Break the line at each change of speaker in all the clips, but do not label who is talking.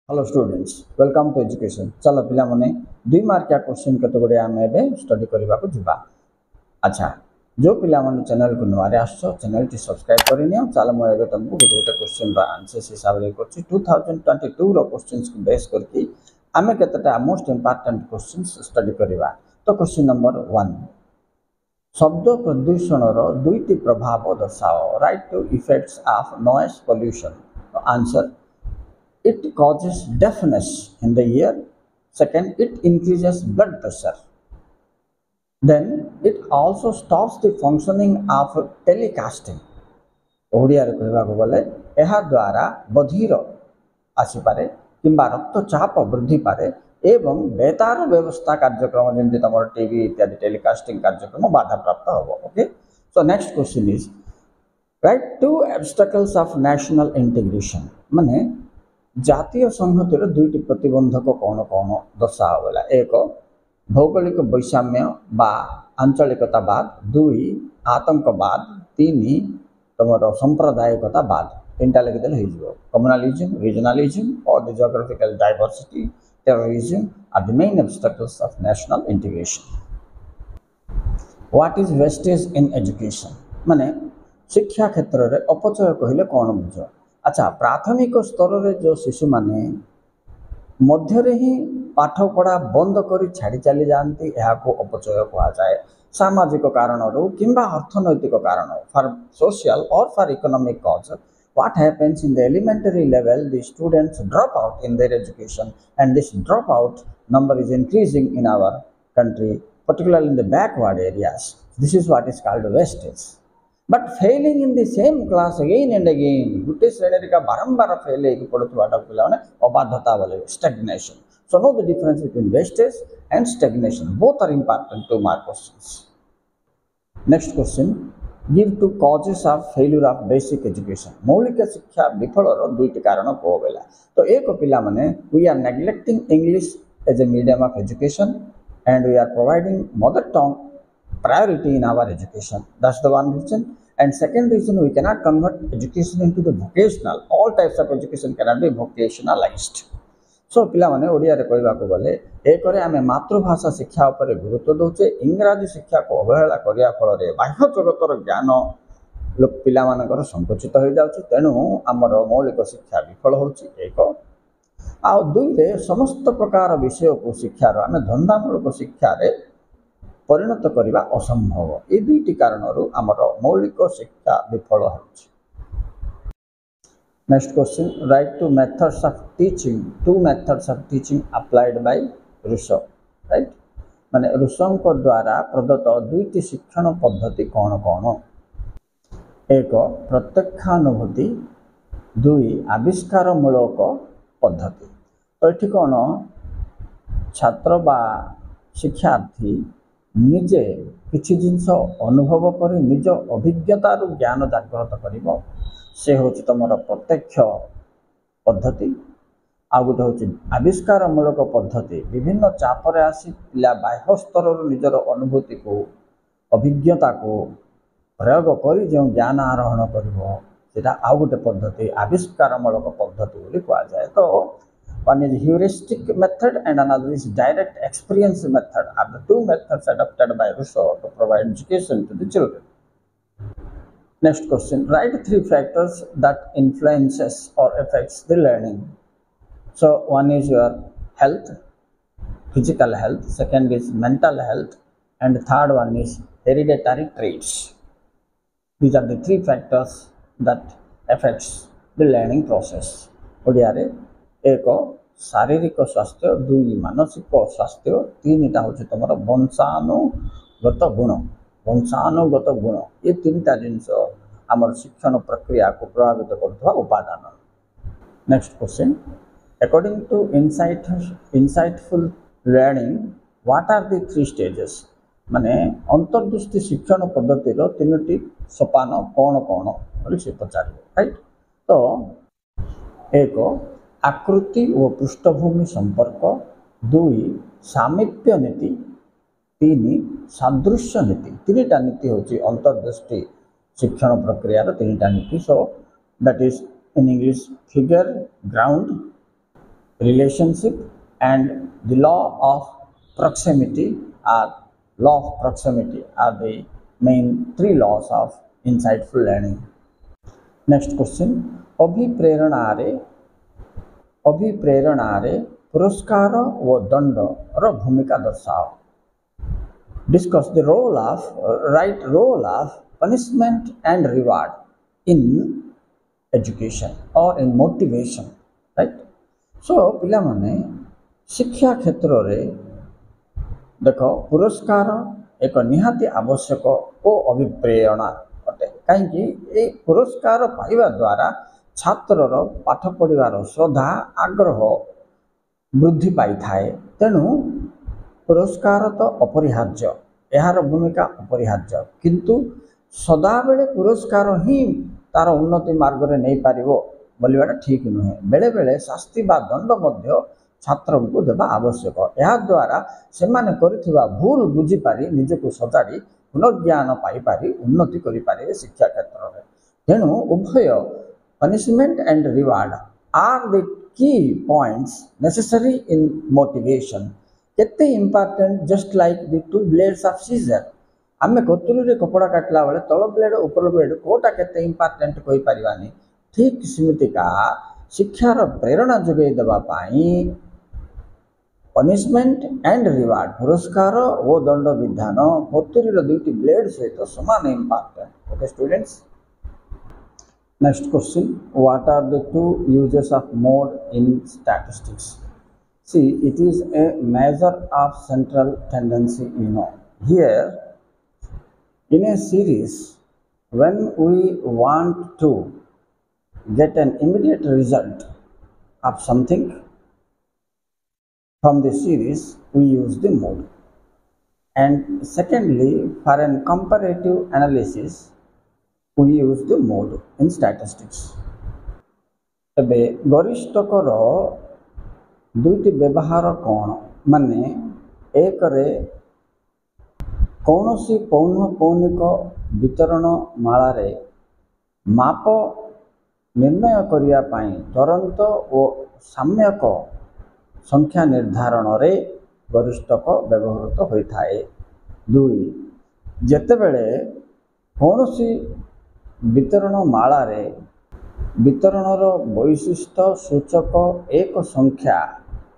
Hello students welcome to education चलो पिला माने 2 मार्किया क्वेश्चन केते गुडे आमे एबे स्टडी करबा को जिबा। अच्छा जो पिला माने चैनल को नवारे आछो चैनल टी सब्सक्राइब करि नियो। चलो म एबे तुमको गोटे गोटे क्वेश्चन रा आंसर हिसाब रे करछि 2022 रो क्वेश्चंस को बेस करके आमे केतेटा मोस्ट इंपोर्टेंट क्वेश्चंस स्टडी करबा। तो क्वेश्चन नंबर 1 शब्द प्रदूषण रो दुईटी प्रभाव दर्शाओ। Write two effects of noise pollution. Answer it causes deafness in the ear. Second, it increases blood pressure. Then it also stops the functioning of telecasting. Odia रे कहबा को बोले एहा द्वारा बधिर आसी पारे किंबा रक्तचाप वृद्धि पारे एवं बेतार व्यवस्था कार्यक्रम जेमति तमर टीवी इत्यादि टेलीकास्टिंग कार्यक्रम बाधा प्राप्त होबो। Okay so next question is write two obstacles of national integration. माने जातीय संहतिर दुईटी प्रतिबंधक कौन कौन दर्शाओ बोला। एक भौगोलिक वैषम्य बा आंचलिकतावाद, दुई आतंकवाद, तीन तुम सांप्रदायिकतावाद। तीनटा लिखिदेले हो जिवो। कम्युनलिज्म, रीजनलिज्म और the geographical diversity, terrorism are the main obstacles of national integration. What is wastage in education. माने शिक्षा क्षेत्र रे अपचय कहले कौन बुझ। अच्छा प्राथमिक स्तर रे जो शिशु माने मध्य ही पाठ पढ़ा बंद करी छाड़ी चली जाती को अपचय कहा जाए। सामाजिक कारण किंबा अर्थनैतिक कारण फॉर सोशल और for economic cause what happens in the elementary level, the students drop out in their education and this dropout number is increasing in our country, particularly in the backward areas. This is what is called wastage. But failing in the same class again and again, गुटे श्रेणी का बारंबार fail होगी पढ़ुवा पिला अबाध्यता बोले stagnation. So know the difference between wastage and stagnation. Both are important 2 mark questions. Next question, give 2 causes of failure of basic education. मौलिक शिक्षा विफलर दुईटी कारण को बेला। तो एक पिला माने we are neglecting English as a medium of education and we are providing mother tongue priority in our education. That's the one reason. And second reason, we cannot convert education into the vocational. All types of education cannot be vocationalized. So पिला माने ओडिया रे कहबा को बोले एक रे आमे मातृभाषा शिक्षा ऊपर गुरुत्व दोचे, इंग्रजी शिक्षा को अवहेला करिया फल रे बाह्य जगतर ज्ञान लोक पिला मानकर संकुचित हो जाउची। तेनु हमर मौलिक शिक्षा विफल होची एक आ दुई रे समस्त प्रकार विषय को शिक्षा रो आमे धंदामूलक शिक्षा रे परिणत करने असंभव। ये दुईटी कारण आमर मौलिक शिक्षा विफल हो। Next question, write two methods of teaching. 2 methods of teaching applied by Rousseau. Write माने रूसो द्वारा प्रदत्त दुईटी शिक्षण पद्धति कौन कौन। एक प्रत्यक्षानुभूति, दुई आविष्कारमूलक पद्धति। तो ये कौन छात्र बा शिक्षार्थी निजे किसी जिनस अनुभव कर निज अभिज्ञतार ज्ञान जागृत कर से हूँ तुम प्रत्यक्ष पद्धति। आ गोटे हूँ आविष्कारमूलक पद्धति। विभिन्न चापर आसी पिला बाह्य स्तर निजर अनुभूति को अभिज्ञता को प्रयोग कर जो ज्ञान आरोहण कर आउ गोटे पद्धति आविष्कारमूलक पद्धति कह जाए। तो one is heuristic method and another is direct experience method are the 2 methods adopted by Rousseau to provide education to the children. Next question, write 3 factors that influences or affects the learning. So one is your health, physical health, second is mental health and third one is hereditary traits. These are the 3 factors that affects the learning process. Odia रे एक शारीरिक स्वास्थ्य, दुई मानसिक स्वास्थ्य, तीनटा हूँ तुम वंशानुगत गुण। वंशानुगत गुण ये 3टा जिनस आमर शिक्षण प्रक्रिया को प्रभावित कर उपादान। Next question, according to insightful learning what are the 3 stages. माने अंतर्दृष्टि शिक्षण पद्धति 3टी सोपान कौन कौन बोली से पचार। राइट तो एक आकृति व पृष्ठभूमि संपर्क, दुई सामीप्य नीति, तीन सादृश्य नीति। 3टा नीति हूँ अंतर्दृष्टि शिक्षण प्रक्रिया 3टा नीति। So that is in English figure, ground, relationship, and the law of proximity are the main three laws of insightful learning. Next question, अभिप्रेरणारे अभिप्रेरणारे पुरस्कार व दंड रो भूमिका दर्शाओ. Discuss the role of right role of punishment and reward in education or in motivation, right? So पिला माने शिक्षा क्षेत्र रे देखो पुरस्कार एक निहाती आवश्यक ओ अभिप्रेरणा अटे. कहीं ये पुरस्कार पाइबा द्वारा छात्रर पाठ पढ़िबार श्रद्धा आग्रह वृद्धि पाई थाए. तेणु पुरस्कार तो अपरिहार्य, यार भूमिका अपरिहार्य, किंतु सदाबेले पुरस्कार ही तार उन्नति मार्ग रे नहीं पारिबो बोलिबाटा ठीक नुहे. बेले बेले शास्ति बा दंड मध्य छात्र को देवा आवश्यक. या द्वारा से माने करिथिबा भूल बुझी पारी निजको सजाड़ी पुनर्ज्ञान पाई पारी उन्नति करि पारे शिक्षा क्षेत्र रे. तेणु उभय punishment and reward are the key points necessary in motivation. केते important just like the two blades of scissor. आमे कतुरी रे कपड़ा काटला बेले तळ ब्लेड ऊपर ब्लेड कोटा केते इंपोर्टेंट कोई परिवानी. ठीक सेमिति का शिक्षार प्रेरणा जोगे देबा पाई पनिशमेंट एंड रिवार्ड पुरस्कार ओ दंड विधान कतुरी रे दुईटी ब्लेड सहित समान important. Okay students, next question, what are the two uses of mode in statistics? See, it is a measure of central tendency, Here, in a series, when we want to get an immediate result of something from the series, we use the mode. And secondly, for an comparative analysis, we use the mode in statistics. एबे गरिष्ठकर दुईटी व्यवहार कौन माने एक रे कौनसी पौनःपौनिक वितरण माला रे माप निर्णय करिया पाई तुरंत और साम्यक संख्या निर्धारण रे गरिष्ठक व्यवहृत होता है. दुई जेतेबेले कौनसी वितरण माला रे वितरणर वैशिष्ट्य सूचक एक संख्या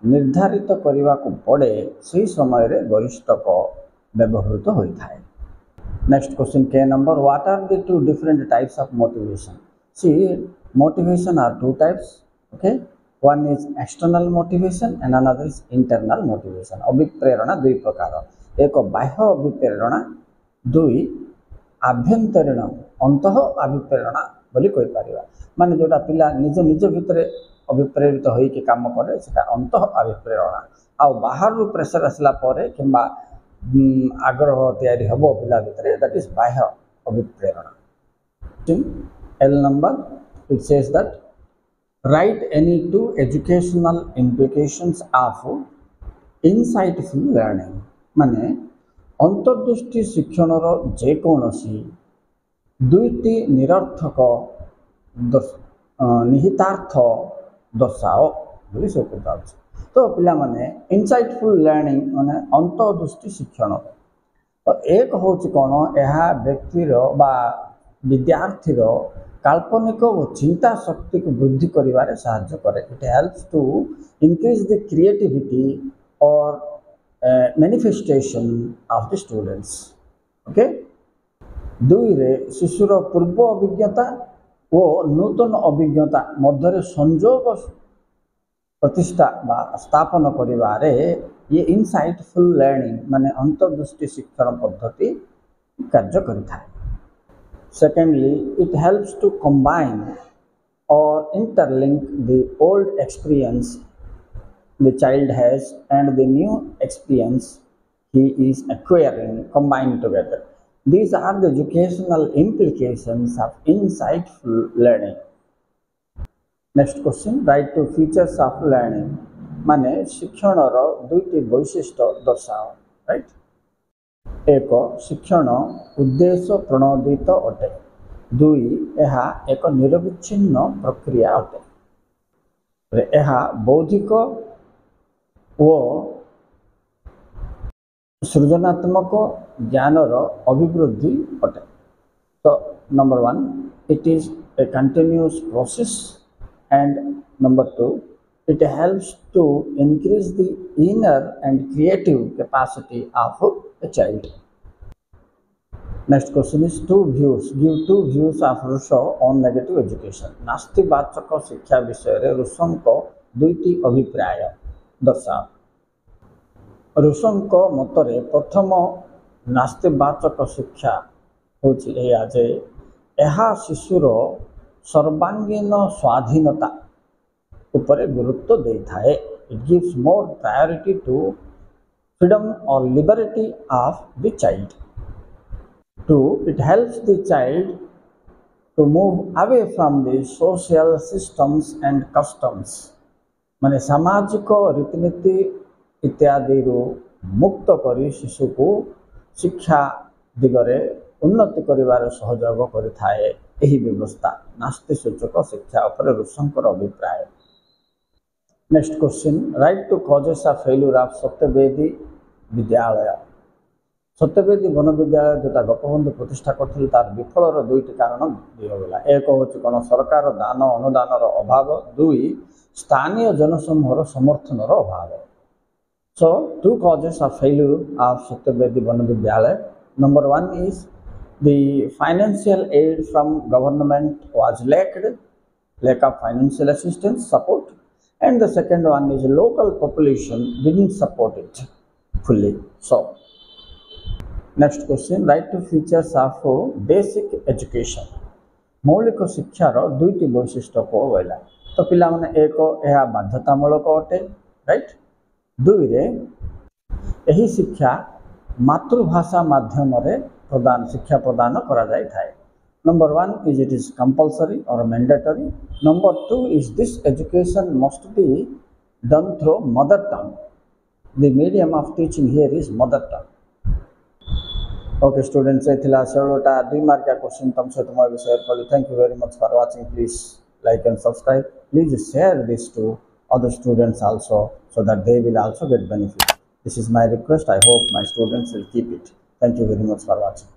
निर्धारित करने को पड़े से समय रे गरिष्ठक व्यवहृत होता है. Next question K number, what are the two different types of motivation? See motivation are two types. Okay, one is external motivation and another is internal motivation. अभिप्रेरणा दुई प्रकार, एक बाह्य अभिप्रेरणा, दुई आभ्यंतरीण अंतः अभिप्रेरणा बोली कहि परिबा. माने जोटा पिला निज निज भितरे अभिप्रेरित होई के काम करे सेटा अंतः अभिप्रेरणा. आ बाहर रु प्रेशर असला परे किंबा आग्रह तयारी हबो पिला भितरे, दैट इज बाह्य अभिप्रेरणा. L number, it says that write any two educational implications of insightful learning. माने अंतर्दृष्टि शिक्षणर जेकोसी दुईटी निरर्थक निहितार्थ दर्शाओ बोली से पचार. तो पिला माने इनसाइटफुल लर्निंग माने अंतर्दृष्टि शिक्षण. तो एक हूँ कौन यह व्यक्तिर बा विद्यार्थीर काल्पनिक और चिंता शक्ति को वृद्धि करिवारे सहायता करे. It helps to increase the creativity और manifestation of the students. Okay, दुई रे शिशुर पूर्व अभिज्ञता और नूतन अभिज्ञता मध्य संयोग प्रतिष्ठा बा स्थापन करिवारे ये इनसाइटफुल लर्निंग माने अंतर्दृष्टि शिक्षण पद्धति कार्य करिथा. Secondly, it helps to combine और interlink the old experience the child has and the new experience he is acquiring combined together. These are the educational implications of insightful learning. Next question, write two features of learning. माने शिक्षण दुईटी वैशिष्ट्य दर्शाओ. Right, एक शिक्षण उद्देश्य प्रणोदित अटे, दुई यह एक निरविच्छिन्न प्रक्रिया अटे. यह बौद्धिक ओ सृजनात्मक ज्ञानर अभिवृद्धि अटे। तो number 1 it is a continuous process and number 2 it helps to increase the inner and creative capacity of a child. Next question is two views. Give two views of Rousseau on negative education. नास्तिवाचक शिक्षा विषय रे Rousseau को दुईटी अभिप्राय दर्शाओ। Rousseau को मतरे प्रथम नास्तिवाचक शिक्षा होची एया जे एहा शिशुर सर्वांगीन स्वाधीनता उपरे गुरुत्व देता है। It gives more priority to freedom or liberty of the child. 2. It helps the child to move away from the social systems and customs. माने सामाजिक रीतिनीति इत्यादि मुक्त करी शिशु को शिक्षा दिगरे उन्नति करिवार सहयोग करिथाए एही व्यवस्था नास्ति सूचक शिक्षा उपर रूसोंकर अभिप्राय। Next question write two causes of failure of Satyabadi विद्यालय। सत्यवेदी वन विद्यालय जोटा गोपबंधु प्रतिष्ठा करथिल तार विफलर दुईटी कारण दिगला। एक होची कोन सरकार दान अनुदानर अभाव, दुई स्थानीय जनसमूहर समर्थनर अभाव। So two causes of failure of Satyabadi वन विद्यालय। Number 1 is the financial aid from government was lack of financial assistance support, and the second one is local population didn't support it fully. So next question, write the features of basic education. मौलिक शिक्षार दुईटी वैशिष्ट्य को बोला। तो पिला माने एक यह बाध्यतामूलक अटे, राइट। दुई रे यही शिक्षा मातृभाषा माध्यम रे प्रदान शिक्षा प्रदान करा जाय थाए। Number 1 is it is compulsory or mandatory. Number 2 is this education must be done through mother tongue. The medium of teaching here is mother tongue. Okay students, एथिला सेलोटा 2 mark का क्वेश्चन तुम से तुम शेयर कर। Thank you very much for watching. Please like and subscribe. Please share this to other students also so that they will also get benefit. This is my request. I hope my students will keep it. Thank you very much for watching.